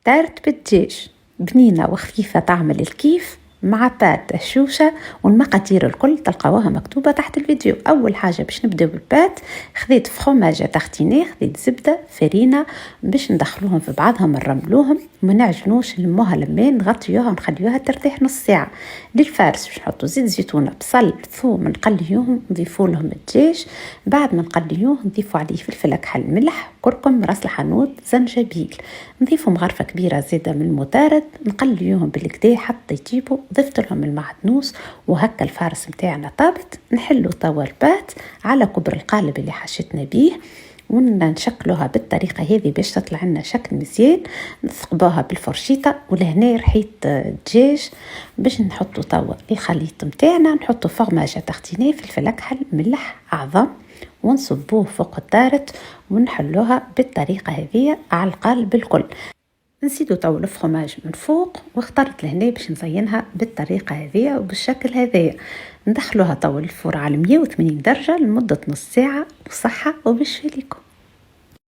تارت بالدجاج بنينة وخفيفة تعمل الكيف مع بات هشوشة، والمقادير الكل تلقاوها مكتوبة تحت الفيديو. أول حاجة باش نبداو بالبات، خذيت فخوماج تختينيه، خذيت زبدة فرينة باش ندخلوهم في بعضهم نرملوهم وما نعجنوش، نلموها لمين نغطيوها ونخليوها ترتاح نص ساعة. للفارس باش نحطوا زيت زيتونة بصل ثوم نقليوهم، نضيفوا لهم الدجاج، بعد ما نقليوه نضيفوا عليه فلفل أكحل ملح كركم راس الحانوت زنجبيل، نضيفوا مغرفة كبيرة زيادة من المتارد، نقليوهم بالكدا حتى يطيبوا. ضفت لهم المعدنوس وهكا الفارس متاعنا طابت. نحلو توا البات على كبر القالب اللي حشتنا بيه ونشكلوها بالطريقة هذه باش تطلع لنا شكل مزيان. نثقبوها بالفرشيطة ولهنا رحيت الدجاج. باش نحطو توا الخليط متاعنا، نحطو فغماجة تختينيه فلفل أكحل ملح أعظم ونصبوه فوق التارت ونحلوها بالطريقة هذه على القالب الكل. نزيدو تو الفرماج من فوق، واخترت لهنا باش نزينها بالطريقة هذه وبالشكل هذايا. ندخلوها تو الفرن على 180 درجة لمدة نص ساعة، وصحة وبالشفاء لكم.